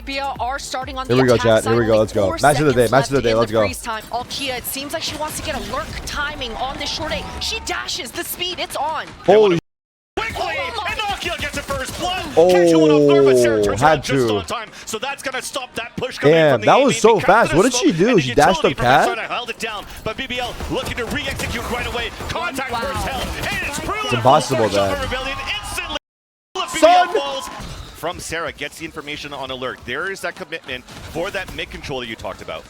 BBL are starting on Here the we go, attack chat. side. Here we go. Let's go. Only 4 Match of the day. seconds Match of the left day. in Let's the go. freeze time. Alkia, it seems like she wants to get a lurk timing on this short A. She dashes the speed. It's on. Holy. Quickly, and Alkia gets it first blood. Oh, had just to. on time, so that's gonna stop that push coming Damn, from the that A was main. so They cut fast. to the What did she smoke, do? and the She dashed utility up from that cat? side held it down, but BBL looking to re-execute right away. Contact Wow. first hell, and it's impossible, Shopify that. Rebellion instantly. Son! BBL falls. From Sarah, gets the information on alert. There is that commitment for that mid control that you talked about.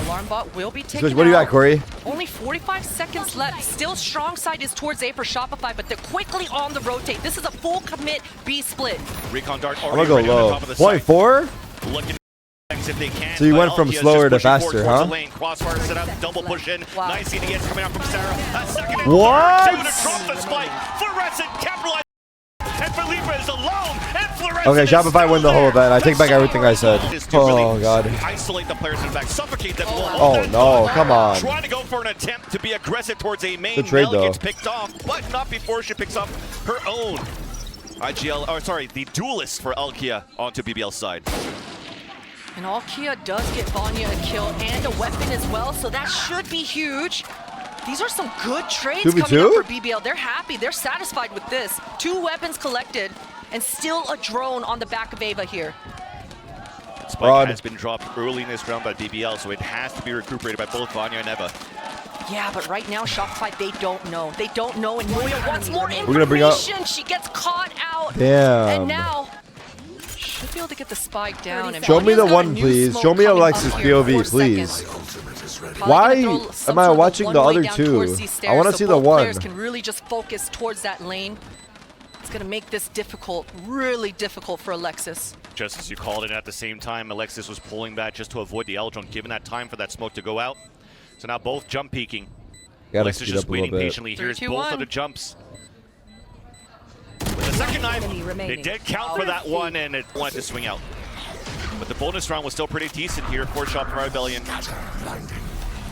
Alarm bot will be taken What do you got, out. Corey? Only 45 seconds left. Still strong side is towards A for Shopify, but they're quickly on the rotate. This is a full commit B split. Recon dart I'm already gonna ready go on the low. top of the site. 0.4? Looking if they can. So you but went from Alkia's slower just to pushing faster, towards huh? the lane. Crossfire set up, double push in. Wow. Nice EDS coming out from Sarah. A second and What? third, two to drop the spike. Fluorescent capitalized. And Felipe is alone. And Fluorescent Okay, is Shopify still win the whole there. event. I take back everything I said. Is to really Oh, God. Isolate the players, in fact, suffocate them. Oh, no. Come on. Trying to go for an attempt to be aggressive towards a main. Good trade, Mel though. gets picked off, but not before she picks up her own IGL, or sorry, the duelist for Alkia onto BBL's side. And Alkia does get Vanya a kill and a weapon as well, so that should be huge. These are some good trades 2v2? coming up for BBL. They're happy. They're satisfied with this. 2 weapons collected, and still a drone on the back of Ava here. Spike Rod. has been dropped early in this round by BBL, so it has to be recuperated by both Vanya and Eva. Yeah, but right now, Shopify, they don't know. They don't know, and Moya wants more information. gonna bring up- She gets caught out. Damn. And now, should be able to get the spike down. And Show me Vanya's the got a one, new please. smoke Show me coming Alexis up here in POV, 4 please. seconds. Probably Why gonna throw some am I sort of watching the one-way other down two? towards these I stairs wanna so see the both one. players can really just focus towards that lane. It's gonna make this difficult, really difficult for Alexis. Just as you called it, at the same time, Alexis was pulling back just to avoid the L-drone, giving that time for that smoke to go out. So now both jump peeking. Gotta Alexis speed just up a little waiting bit. patiently. Here's 3, 2, both 1. of the jumps. With the second knife, they did count for that one, and it wanted to swing out. But the bonus round was still pretty decent here for Shopify Rebellion.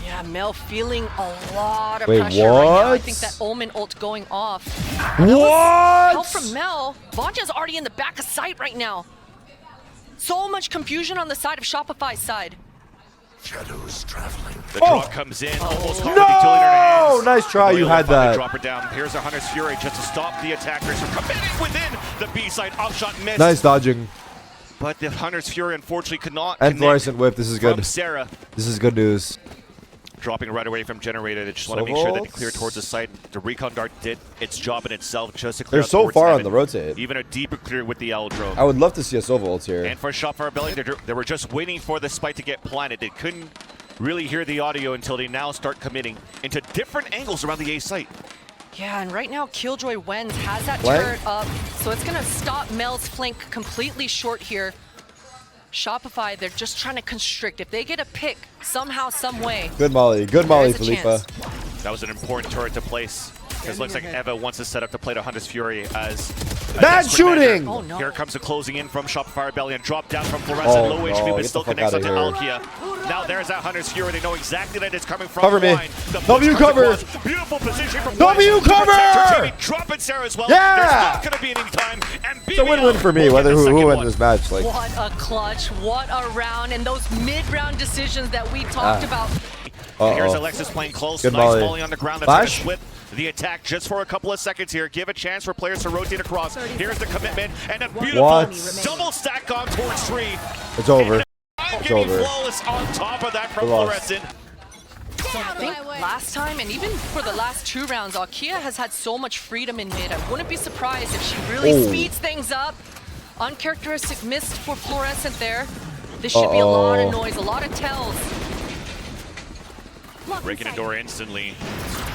Yeah, Mel feeling a lot of Wait, pressure right now. I what? think that Omen ult going off. What? Help from Mel. Vanya's already in the back of sight right now. So much confusion on the side of Shopify's side. The Oh. drop comes in, almost caught with the utility in her No! hands. Nice try. You Loyal had finally that. Drop her down. Here's a Hunter's Fury just to stop the attackers from committing within the B side. Offshot missed. Nice dodging. But the Hunter's Fury unfortunately could not And connect fluorescent whip. This is good. from Sarah. This is good news. Dropping right away from Generator. They just want to So make sure that they volts. clear towards the site. The Recon Dart did its job in itself just to clear They're out so towards far on heaven. the rotate. Even a deeper clear with the L-drone. I would love to see a Sova ult here. And for Shopify Rebellion, they were just waiting for the spike to get planted. They couldn't really hear the audio until they now start committing into different angles around the A site. Yeah, and right now Killjoy Wens has that Flank? turret up, so it's gonna stop Mel's flank completely short here. Shopify, they're just trying to constrict. If they get a pick somehow, some way, Good Molly. Good Molly, There's a Felipa. chance. That was an important turret to place. Because it looks like Eva wants to set up to play the Hunter's Fury as a Bad desperate shooting! measure. Oh, no. Here comes the closing in from Shopify Rebellion. Drop down from Fluorescent, Oh, low no, HP, get but the still fuck connects up outta to Alkia. Now there's that Hunter's Fury. They know exactly that it's coming from Cover the me. line. The W push comes cover. across. Beautiful position from W Wens to cover! protect her team. Drop it, Sarah, as well. Yeah! There's not going to be any time. And It's a win-win for me, will whether get the who second wins one. this match. Like, what a clutch, what a round, and those mid-round decisions that we talked about. And here's Uh-oh. Alexis playing close. Good Nice volley. volley on the ground. That's going to Flash? split the attack just for a couple of seconds here. Give a chance for players to rotate across. Here's the commitment and a beautiful What? double stack on towards 3. it's over. I'm It's getting over. flawless on top of that from We lost. Fluorescent. I think last time, and even for the last 2 rounds, Alkia has had so much freedom in mid. I wouldn't be surprised if she really Oh. speeds things up. Uncharacteristic missed for Fluorescent there. This should be a lot of noise, a lot of tells. Breaking the door instantly.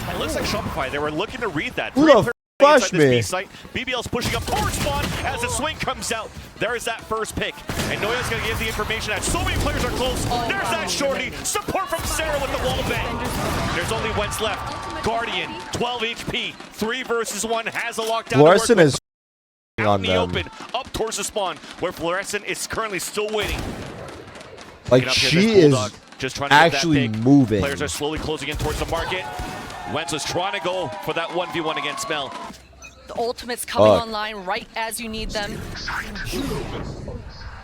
It looks like Shopify, they were looking to read that. Who the Three flushed inside this me? B site. BBL's pushing up towards spawn as the swing comes out. There is that first pick. And Noya's going to give the information that so many players are close. There's that shorty. Support from Sarah with the wall bang. There's only Wentz left. Guardian, 12 HP, 3 versus 1, has a lockdown. Fluorescent is out on in the them. open, up towards the spawn, where Fluorescent is currently still waiting. Like, Get up here, she there's is Bulldog, just trying to get that actually pick. moving. Players are slowly closing in towards the market. Wentz was trying to go for that 1v1 against Mel. The ultimates coming Fuck. online right as you need them.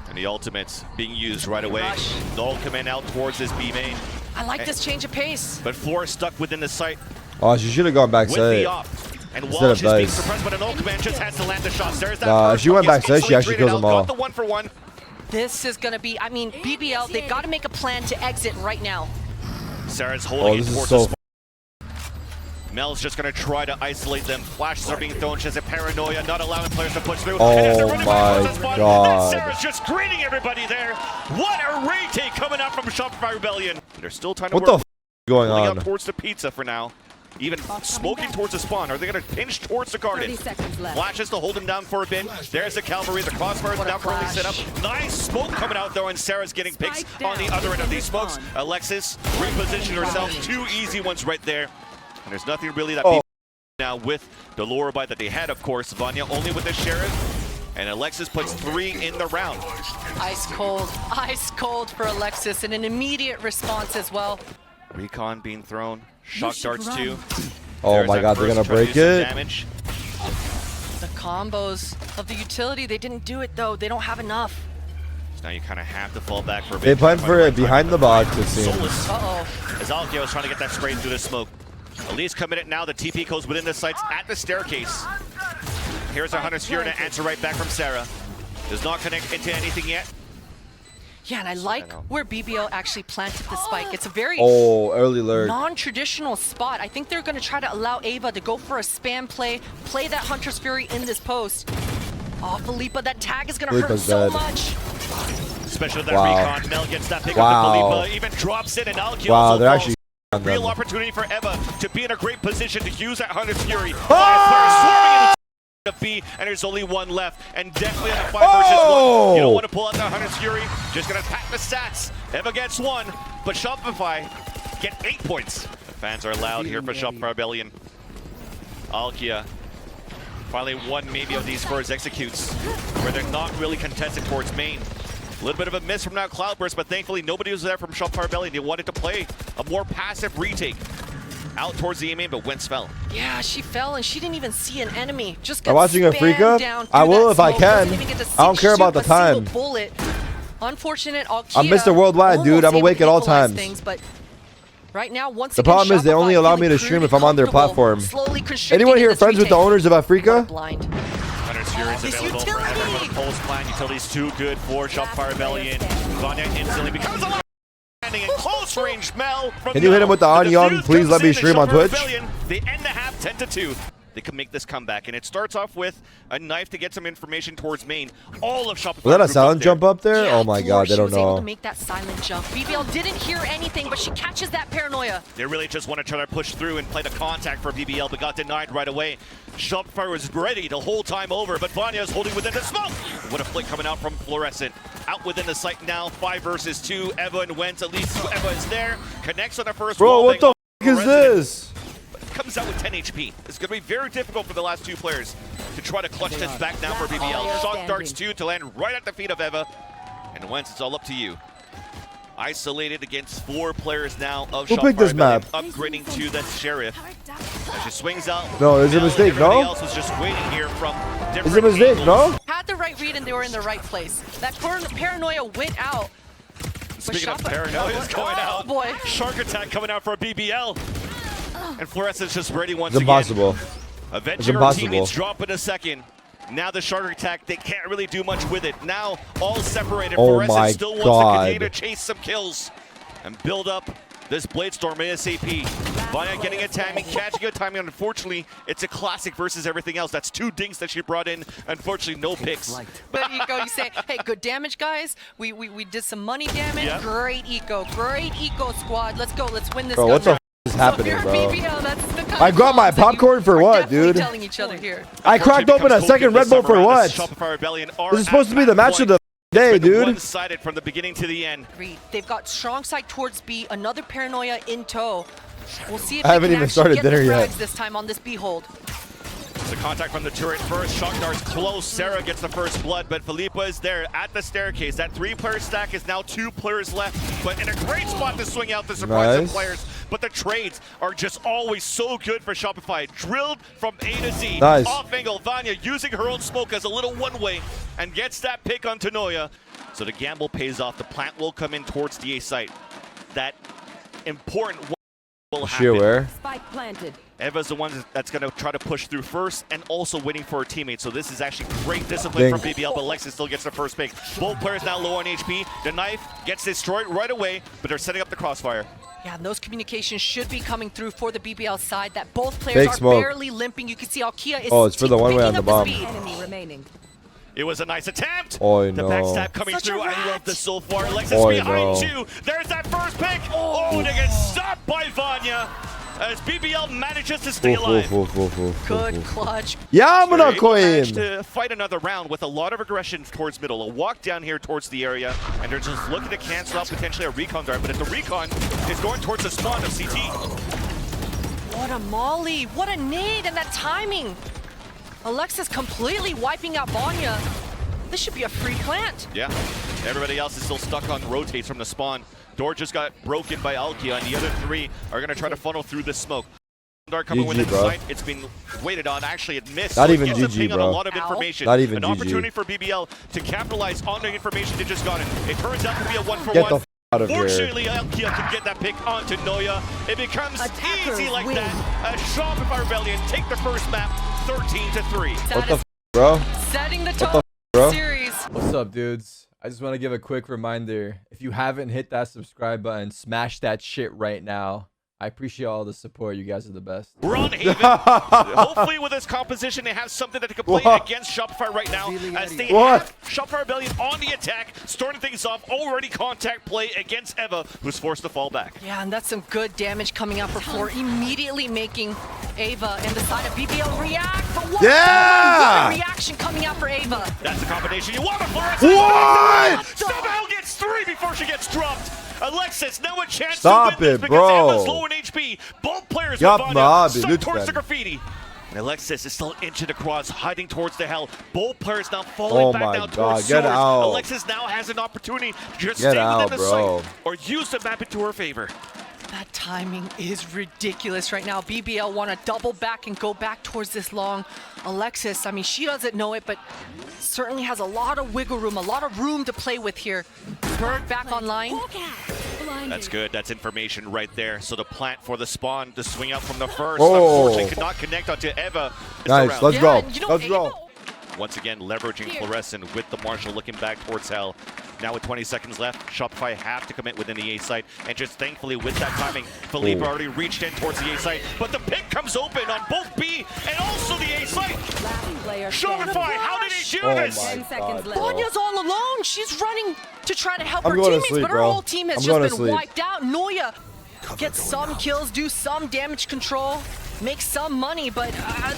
And The ultimate's being used right away. Rush. Null coming out towards this B main. I like this change of pace. But Flora stuck within the site Oh, she should have gone back with the side. op. And Instead while of she's being dice. suppressed, but an ult command just has to land the shots. There's that Nah, first if she went one, back gets side, she easily actually traded kills them out. all. Got the 1-for-1. This is going to be, I mean, BBL, they've got to make a plan to exit right now. Sarah's Oh, holding this it is towards so. us. Mel's just going to try to isolate them. Flashes are being thrown. She has a paranoia, not allowing players to push through. Oh And as they're running back towards my the spawn, God. Sarah's just greeting everybody there. What a retake coming out from Shopify Rebellion. There's still time to What the work. f is going Pulling on? out towards the pizza for now. Even smoking towards the spawn. Are they going to pinch towards the garden? 30 seconds left. Flashes to hold him down for a bit. There's the cavalry. The crossbar is What a now currently set up. flash. Nice smoke coming out though, and Sarah's getting picks Spike on the down. other end of these smokes. Spawn. Alexis repositioned herself. Two easy ones right there. And there's nothing really that Oh. people now with the Lorabite that they had, of course. Vanya only with the Sheriff. And Alexis puts 3 in the round. Ice cold for Alexis, and an immediate response as well. Recon being thrown. Shock should darts run. too. Oh There's my that God, they're first gonna try to break do some it. damage. The combos of the utility, they didn't do it though. They don't have enough. So now you kind of have to fall back for a bit. They planned Try to for find it the right behind time the to box, find it seems. Solus. Uh-oh. As Alkio is trying to get that sprayed through the smoke. Elise committed now. The TP goes within the sights at the staircase. Here's a Hunter's Fury to answer right back from Sarah. Does not connect into anything yet. Yeah, and I like where BBL actually planted the spike. It's a very Oh, early lurk. non-traditional spot. I think they're going to try to allow Ava to go for a spam play that Hunter's Fury in this post. Oh, Philippa, that tag is going to hurt Philippa's so dead. much. Especially with that Wow. recon. Mel gets that pick Wow. up to Philippa. Even drops it, and Alkio Wow, also they're falls. actually on Real them. opportunity for Eva to be in a great position to use that Hunter's Fury. Ah! Five players swarming into the B, and there's only one left. And definitely on a 5 versus 1. You don't want to pull out the Hunter's Fury. Just going to pack the stats. Eva gets 1, but Shopify get 8 points. The fans are loud here for Shopify Rebellion. Alkia finally one maybe of these first executes where they're not really contested towards main. A little bit of a miss from now Cloudburst, but thankfully nobody was there from Shopify Rebellion. They wanted to play a more passive retake out towards the A main, but Wentz fell. Yeah, she fell and she didn't even see an enemy. Just I'm got watching a spammed Freaka. down I through will that if I smoke. can. Doesn't even get to I don't care shoot about the a single time. bullet. Unfortunate. Alkia I'm Mr. Worldwide, dude. I'm almost awake able at to all equalize times. Things, but right now, once The again, problem is they only Shopify allow me feeling to stream pretty if I'm on their comfortable, platform. slowly constricting Anyone in here this friends with the retake. owners of Afrika? Blind. Hunter's Fury is This available for utility! everyone with Pulse Plan. Utility's too good for Shopify Rebellion. Vanya instantly becomes alive. Standing in close range, Mel. From Can you hit him with the defuse Onion? Please comes let me in, stream on Shopify Twitch. Rebellion, they end the half 10-2. They can make this comeback, and it starts off with a knife to get some information towards main. All of Shopify. Was that a grouped silent there. jump up there? Yeah, Oh my Floor, God, they she don't was able to know. make that silent jump. BBL didn't hear anything, but she catches that paranoia. They really just want to try to push through and play the contact for BBL, but got denied right away. Shopify was ready the whole time over, but Vanya is holding within the smoke. What a flick coming out from Fluorescent. Out within the site now, 5 versus 2. Eva and Wentz, at least Eva is there. Connects on the first Bro, wall what the bang f is Fluorescent, this? but comes out with 10 HP. It's going to be very difficult for the last 2 players to try to clutch this back now for BBL. Shock darts 2 to land right at the feet of Eva. And Wentz, it's all up to you. Isolated against 4 players now of Who Shopify picked this Rebellion, map? upgrading to the Sheriff. As she swings out. No, it's a Mel and mistake, everybody no? else was just waiting here from It's different a mistake, angles. no? Had the right read and they were in the right place. That paranoia went out. Speaking of Shopify- paranoia, is going Oh, out. boy. Shark attack coming out for a BBL. And Fluorescent's just ready once It's again. impossible. Eventually, our impossible. teammates drop in a second. Now the Shark attack, they can't really do much with it. Now all separated. Oh Fluorescent my still wants God. to continue to chase some kills and build up this Blade Storm ASAP. Vanya getting a timing, catching a timing. Unfortunately, it's a classic versus everything else. That's 2 dinks that she brought in. Unfortunately, no picks. But you go, you say, hey, good damage, guys. We did some money damage. Yeah. Great eco squad. Let's go. Let's win this. Bro, what the gun. f is happening, so bro? BBL, that's the kind I of grabbed my calls that you popcorn for are what, definitely dude? Telling each other here. I cracked open a second Red Bull for what? Shopify Rebellion are This is supposed to be at the that match of point. the day, It's been dude. one-sided from the beginning to the end. Agreed. They've got strong side towards B. Another paranoia in tow. We'll see if I haven't they can even actually started get dinner the yet. frags this time on this Behold. The contact from the turret first. Shock darts close. Sarah gets the first blood, but Philippa is there at the staircase. That 3-player stack is now 2 players left, but in a great spot to swing out to surprise some Nice. players. But the trades are just always so good for Shopify. Drilled from A to Z. Nice. Off angle, Vanya using her own smoke as a little one-way and gets that pick on Tanoia. So the gamble pays off. The plant will come in towards the A site. That important one will happen. She aware? Spike planted. Eva's the one that's going to try to push through first and also waiting for her teammate. So this is actually great discipline from BBL, but Alexis still gets the first pick. Both players now low on HP. The knife gets destroyed right away, but they're setting up the crossfire. Yeah, and those communications should be coming through for the BBL side that both players Fake are smoke. barely limping. You can see Alkia is It's for the one way on picking the up bomb. speed. Enemy remaining. It was a nice attempt. Oh, the no. backstab coming Such a through. I rat. love this so far. Alexis Oh, behind no. you. There's that first pick. Oh, they get stopped by Vanya as BBL manages to stay alive. Good clutch. Yeah, I'm They're gonna able to manage coin. to fight another round with a lot of aggression towards middle. A walk down here towards the area, and they're just looking to cancel out potentially a recon dart. But if the recon is going towards the spawn of CT, What a molly. What a nade and that timing. Alexis completely wiping out Vanya. This should be a free plant. yeah, everybody else is still stuck on rotates from the spawn. Door just got broken by Alkia, and the other three are going to try to funnel through the smoke. Dart coming GG, within bro. sight. It's been waited on. Actually, it missed. Not so even it gets a GG, ping on bro. a lot of information. Not even An GG. opportunity for BBL to capitalize on the information they just got. It turns out to be a Get one-for-one. the f out of here. Fortunately, Alkia can get that pick onto Noya. It becomes Attackers easy like win. that. As Shopify Rebellion take the first map, 13-3. What the f, bro? Setting the the tone bro? series. What's up, dudes? I just want to give a quick reminder. If you haven't hit that subscribe button, smash that shit right now. I appreciate all the support. You guys are the best. We're on Haven. Hopefully with this composition, they have something that they can play What? against Shopify right now. As they What? have Shopify Rebellion on the attack, starting things off, already contact play against Eva, who's forced to fall back. Yeah, and that's some good damage coming out for 4, immediately making Ava and the side of BBL react. But what Yeah! good reaction coming out for Ava. That's the combination you want to What? Somehow gets 3 before she gets dropped. Alexis, now a chance Stop to win this it, because bro. Eva's low in HP. Both players Yup, with Vanya abi, stuck towards lütfen. the graffiti. And Alexis is still inching across, hiding towards the hell. Both players now falling Oh back my down God, towards get Source. out. Alexis now has an opportunity to just Get stay out, within the bro. site or use the map into her favor. That timing is ridiculous right now. BBL want to double back and go back towards this long. Alexis, I mean, she doesn't know it, but certainly has a lot of wiggle room, a lot of room to play with here. Bird back online. That's good. That's information right there. So the plant for the spawn to swing out from the first. Oh. Unfortunately, could not connect onto Eva. It's Nice, around. let's Yeah, go. and you know, Let's Ava- go. Once again, leveraging Fluorescent with the Marshall looking back towards Hell. Now with 20 seconds left, Shopify have to commit within the A site. And just thankfully with that timing, Philippe Ooh. already reached in towards the A site. But the pick comes open on both B and also the A site. Last player standing. Shopify, how did he do Oh this? my 10 seconds God, left. bro. Vanya's all alone. She's running to try to help I'm her going to teammates, sleep, but her bro. whole team has I'm just going to been sleep. wiped out. Noya gets some kills, do some damage control, makes some money, but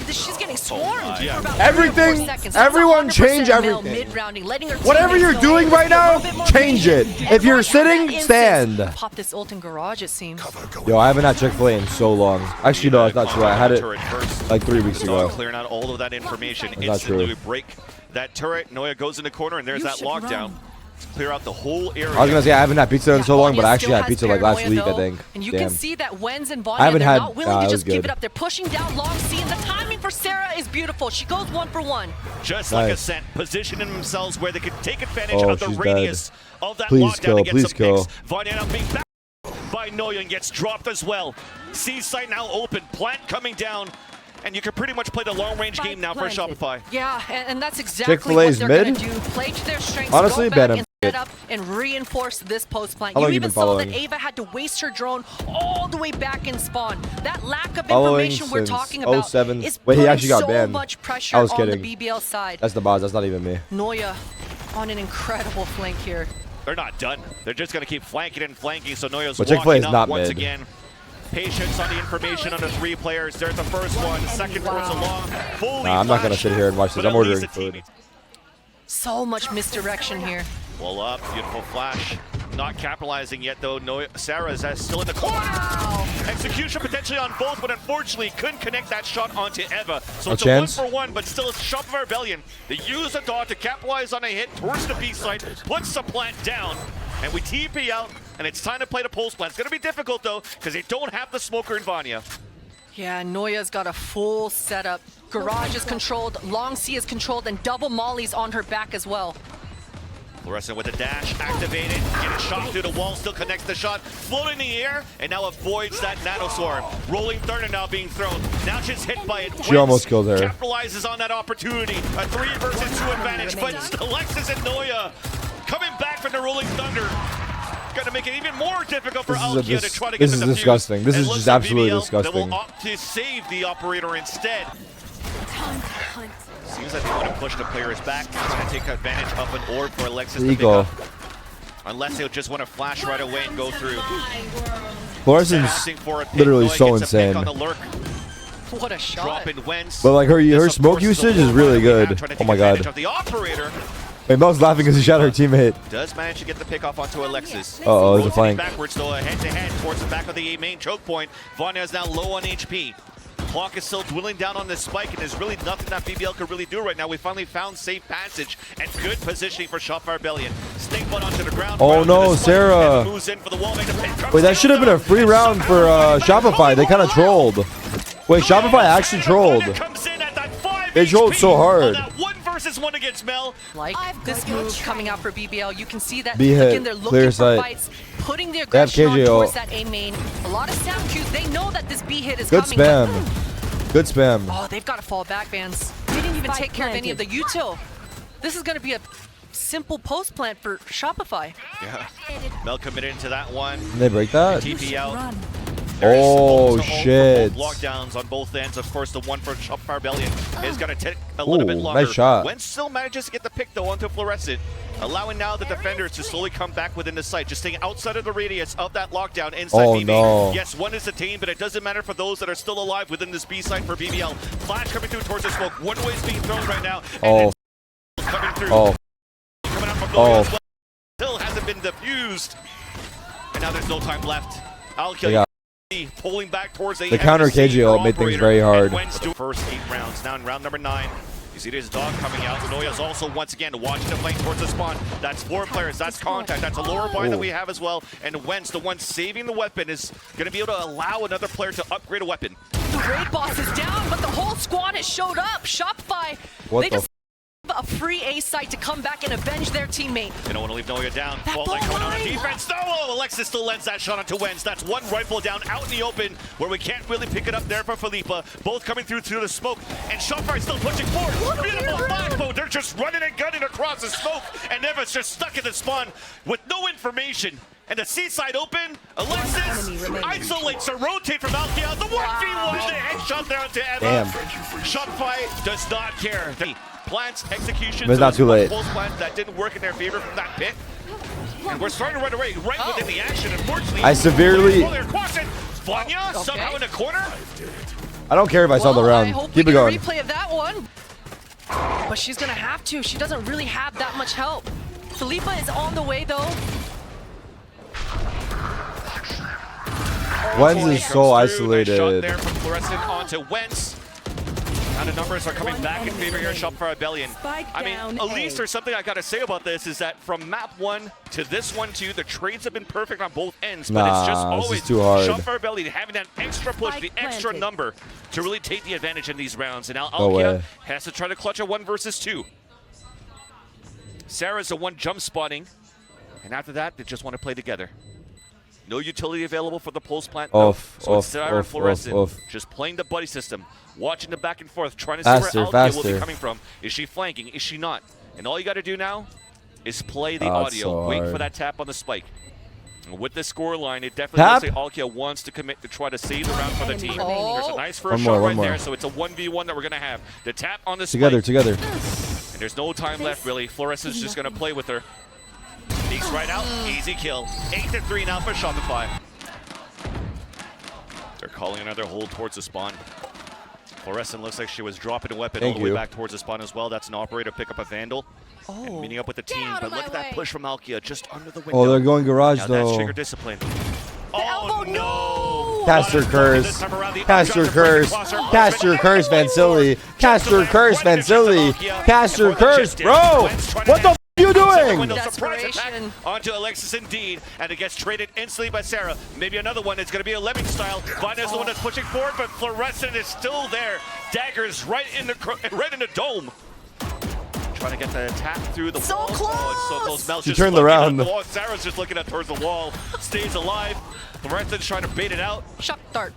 she's getting swarmed my. Yeah. for about Everything- 3 or 4 seconds. That's everyone 100% change Mel everything. mid-rounding, letting her Whatever teammates you're know, doing hey, right let's be a now, little bit more change it. patient. If you're And right at that sitting, instance, stand. Pop this ult in garage, it seems. Yo, I haven't had Chick-fil-A in so long. Actually, no, it's not true. I had it Turret first. like 3 weeks So ago. clearing out all of that information. That's not Instantly true. we break that turret. Noya goes in the corner, and there's You that should lockdown. run. Clear out the whole area. I was gonna say I haven't had pizza in so long, but I Vanya actually still had has pizza like last paranoia, week, I though, think. And you Damn. can see that Wenz and I Vanya, haven't they're had- not willing it to was just give good. it up. They're pushing down long C, and the timing for Sarah is beautiful. She goes 1 for 1. Just like Nice. Ascent, positioning themselves where they could take advantage Oh, of the she's radius of that Please lockdown kill, to get please some kill. picks. Vanya now being back by Noya and gets dropped as well. C site now open, plant coming down, and you can pretty much play the long-range game now for Planted. Shopify. Yeah, and that's exactly Chick-fil-A's what they're going mid? to do. Play to their strengths, Honestly, go bet back him. and set up and reinforce this post plant. How long You you even been saw that following? Ava had to waste her drone all the way back in spawn. That lack of Following information we're since talking about 07. is Wait, he putting actually got so banned. much pressure I was on kidding. the BBL side. That's the boss. That's not even me. Noya on an incredible flank here. They're not done. They're just going to keep flanking and flanking, so Noya's But Chick-fil-A is walking up not once mid. again. Patience on the information on the 3 players. There's the first one, second towards the long. Fully Nah, I'm not gonna flashed, sit here and watch this. but I'm at least ordering the food. teammates- So much misdirection here. Well up, beautiful flash. Not capitalizing yet though. Sarah is still in the corner. Execution potentially on both, but unfortunately couldn't connect that shot onto Eva. So A it's chance? a 1 for 1, but still it's Shopify Rebellion. They use a dot to capitalize on a hit towards the B site, puts the plant down, and we TP out, and it's time to play the pulse plant. It's gonna be difficult though, because they don't have the smoker in Vanya. Yeah, Noya's got a full setup. Garage is controlled, long C is controlled, and double mollies on her back as well. Fluorescent with a dash, activated, getting shot through the wall, still connects the shot, floating in the air, and now avoids that nanoswarm. Rolling thunder now being thrown. Now she's hit by it. She almost killed her. Capitalizes on that opportunity. A 3 versus 2 advantage, but Alexis and Noya coming back from the rolling thunder. Going to make it even more difficult for Alkia to try to get this to is the disgusting. fuse. This It is looks just like absolutely BBL disgusting. That will opt to save the operator instead. Seems like they want to push the players back, trying to take advantage of an orb for Alexis to pick up. Unless they'll just want to flash right away and go through. Fluorescent's literally so insane. On the lurk. What a shot. Dropping Wentz. But like her This, of smoke course, is a usage is full really fight we have, good. trying to Oh take my advantage god. of the operator Wait, Mel's laughing because he shot her teammate. does manage to get the pick off onto Alexis. Uh-oh, there's a Rotating flank. backwards though, head-to-head towards the back of the main choke point. Vanya is now low on HP. Clock is still dwindling down on this spike, and there's really nothing that BBL could really do right now. We finally found safe passage and good positioning for Shopify Rebellion. Snake butt onto the ground. Oh no, spike, Sarah. and moves in for the wall, the pin comes Wait, that down, should have been a free round for Shopify. They kind of trolled. Wait, Shopify actually trolled. Comes in at that 5 They trolled HP so hard. on that 1 versus 1 against Mel. Like this move coming out for BBL, you can see that B hit, again they're clear looking for sight. fights, putting their They have aggression on KJO. towards that A main. A lot of sound cues. They know that this B hit is Good coming. spam. Good spam. Oh, they've got to fall back, Vans. They didn't even take care of any of the util. This is going to be a simple post plant for Shopify. Yeah. Mel committed into that one. Can they break that? TP out. Oh shit. Lockdowns on both ends. Of course, the one for Shopify Rebellion is going to take a little bit Ooh, longer. nice shot. Wentz still manages to get the pick though onto Fluorescent, allowing now the defenders to slowly come back within the site, just staying outside of the radius of that lockdown inside Oh, BB. no. Yes, one is detained, but it doesn't matter for those that are still alive within this B site for BBL. Flash coming through towards the smoke. One way is being thrown right now. And Oh. coming through. Oh. Coming out from Oh. as well. Still hasn't been diffused. And now there's no time left. I'll kill They you. got- Pulling back towards The counter KJ ult made things very hard. First 8 rounds. Now in round number 9. You see this dog coming out. Noya's also once again watching the flank towards the spawn. That's 4 players. That's contact. That's a lower buy that we have as well. And Wentz, the one saving the weapon, is going to be able to allow another player to upgrade a weapon. The raid boss is down, but the whole squad has showed up. Shopify, What they the just a free A site to come back and avenge their teammate. They don't want to leave Noya down. That Fault line ball coming on line. defense. No! Alexis still lends that shot onto Wentz. That's one rifle down out in the open where we can't really pick it up there for Felipa. Both coming through the smoke. And Shopify still pushing forward. Beautiful flash mode. They're just running and gunning across the smoke. And Neva's just stuck in the spawn with no information. And the seaside open. Alexis isolates a rotate from Alkia. The 1v1. The headshot there onto Eva. Damn. Shopify does not care. The plants execution. But it's not too late. Plans that didn't work in their favor from that pit. And we're starting to run away right within the action. Unfortunately, I severely- Vanya somehow in the corner. I don't care if I saw the I round. hope Keep we it get a going. replay of that one. But she's gonna have to. She doesn't really have that much help. Felipa is on the way though. Wentz is so Nice shot isolated. there from Fluorescent onto Wentz. Now the numbers are coming back in favor here of Shopify Rebellion. I mean, down at least A. there's something I gotta say about this is that from map 1 to this one too, the trades have been perfect on both ends, but it's just Nah, this is always too hard. Shopify Rebellion having that extra push, the Spike extra planted. number to really take the advantage in these rounds. And now No Alkia way. has to try to clutch a 1 versus 2. Sarah's the one jump spotting, and after that, they just want to play together. No utility available for the pulse plant. Off, so off, it's Sarah and off, Fluorescent off. just playing the buddy system, watching the back and forth, trying to Faster, see where Alkia will be faster. coming from. Is she flanking? Is she not? And all you got to do now is play the Oh, it's audio. so Wait for hard. that tap on the spike. And with the score line, it definitely Tap? looks like Alkia wants to commit to try to save the round for the team. Oh. There's a nice first One more, shot one right more. there, so it's a 1v1 that we're going to have. The tap on the Together, spike. together. And there's no time left, really. Fluorescent's just going to play with her. Sneaks right out. Easy kill. 8-3 now for Shopify. They're calling another hold towards the spawn. Fluorescent looks like she was dropping a weapon Thank all the way you. back towards the spawn as well. That's an operator pick up a Vandal. And meeting up with the team. But look at that push from Alkia just under the window. Oh, they're going garage Now that's though. trigger discipline. elbow, no! Cast your curse. Cast your curse. Cast your curse, Vansili. Cast your curse, Vansili. Cast your curse, bro. What the f are you doing? Surprise attack Desperation. onto Alexis indeed, and it gets traded instantly by Sarah. Maybe another one. It's going to be a Lemming style. Vanya's the one that's pushing forward, but Fluorescent is still there. Daggers right in the dome. trying to get the attack through the So wall. close! Oh, it's so close. Mel's She just turned looking around. at the wall. Sarah's just looking at towards the wall. Stays alive. Lorenzen's trying to bait it out. Shock dart.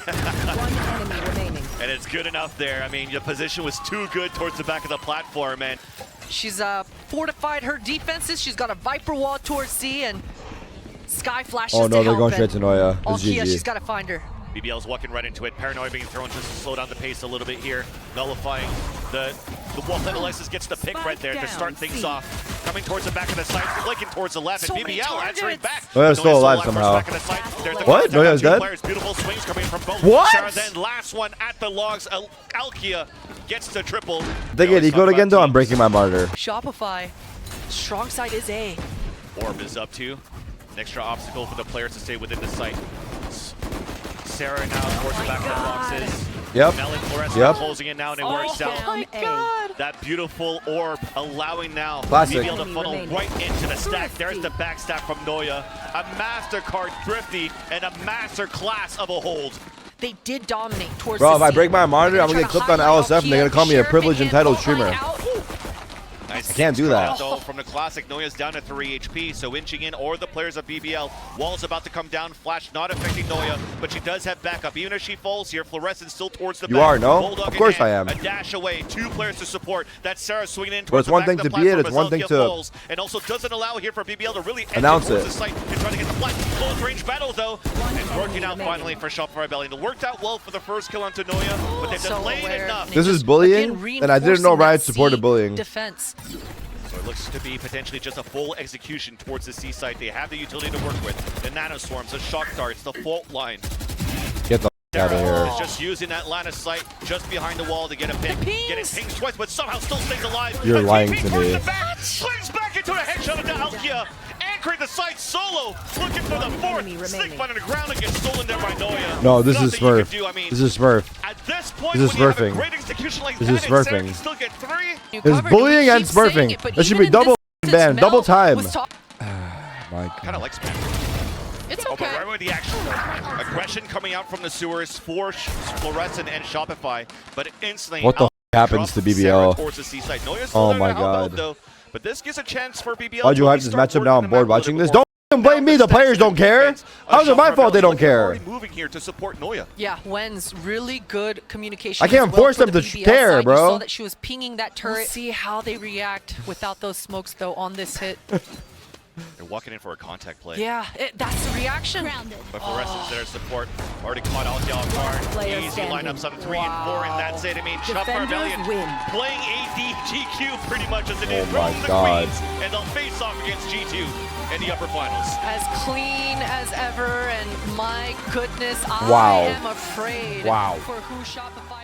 One enemy remaining. And it's good enough there. I mean, the position was too good towards the back of the platform, and She's fortified her defenses. She's got a Viper wall towards C, and Sky flashes Oh to no, they're help, going and straight to Noya. It's Alkia, she's GG. got to find her. BBL's walking right into it. Paranoia being thrown just to slow down the pace a little bit here. Nullifying the wall that Alexis gets the pick right there to start things off. Coming towards the back of the site, flicking towards the left, So and many BBL answering targets. back. Noya's still alive somehow. Back of the site. There's the What? contact on Noya's two dead? players. Beautiful swings coming from both. What? Sarah then last one at the logs. Alkia gets the triple. They get equal again though. I'm breaking my monitor. Shopify, strong side is A. Orb is up to. An extra obstacle for the players to stay within the site. Sarah now towards the back of the boxes. Yep. Mel and Flores Yep. closing in now, and it works out. Down A. That beautiful orb allowing now Classic. BBL to funnel Remaining. right into the stack. There's the backstab from Noya. A MasterCard thrifty and a master class of a hold. They did dominate towards Bro, the if I C. break my monitor, They're I'm gonna trying get to clipped on highlight LSF and they're gonna call me a Alkia, privileged Sheriff, entitled and streamer. out. Nice I can't do that. though from the classic. Noya's down to 3 HP, so inching in, or the players of BBL. Wall's about to come down. Flash not affecting Noya, but she does have backup. Even as she falls here, Fluorescence still towards the You back. are, no? Bulldog Of in course hand, I am. A dash away, 2 players to support. That's Sarah swinging in But towards it's one the back thing of the to be it, platform it's as one thing Alkia to falls, and also doesn't allow here for BBL to really announce towards it. the site and try to get the flank. Close range battle though, and working out remaining. finally for Shopify Rebellion. It worked out well for the first kill onto Noya, but they've So delayed aware. enough. This is Just, bullying, again, and I didn't know reinforcing Riot that supported C bullying. defense. So it looks to be potentially just a full execution towards the C site. They have the utility to work with. The nanoswarms, the shock darts, the fault line. Get the out of Sarah here. is just using that line of sight just behind the wall to get a pick. The pings. Get it pinged twice, but somehow still stays alive. You're The lying TP to towards me. the back, slings back into a headshot into Alkia. Anchoring the site solo, looking for the fourth. enemy Sneak remaining. fight on the ground and gets stolen there by Noya. No, this is Nothing you can Smurf. do. I mean, This is Smurf. at this point, This is when you have a smurfing. great execution like This that, is and Sarah smurfing. can still get 3. You It's covered, bullying we and keep saying smurfing. it, but That should even be in double this ban, Mel double time. was talk- My Kind God. of like spam. It's Oh, okay. but right with the action though. Aggression coming out from the sewers for Fluorescent and Shopify, but instantly What the happens drops to BBL? Sarah towards the seaside. Noya's still Oh there to my help out, God. though, but this gives a chance for BBL. Why'd you to hype really this start matchup? working Now the I'm map bored a little watching bit this. more. Don't blame me. The players don't care. How's it my fault they don't care? Already moving here to support Noya. Yeah, Wen's really good communication. I can't as well force for them the to BBL care, side. bro. You saw that she was pinging that turret. We'll see how they react without those smokes, though, on this hit. They're walking in for a contact play. Yeah, that's the reaction. But Fluorescent's there to support. Already caught Alkia off guard. Player Easy standing. lineups on 3 and 4, and that's it. I mean, Shopify Defenders Rebellion win. playing ADGQ pretty much as it is. Oh my Roam the God. Queens, and they'll face off against G2 in the upper finals. As clean as ever, and my goodness, I Wow. am afraid Wow. for who Shopify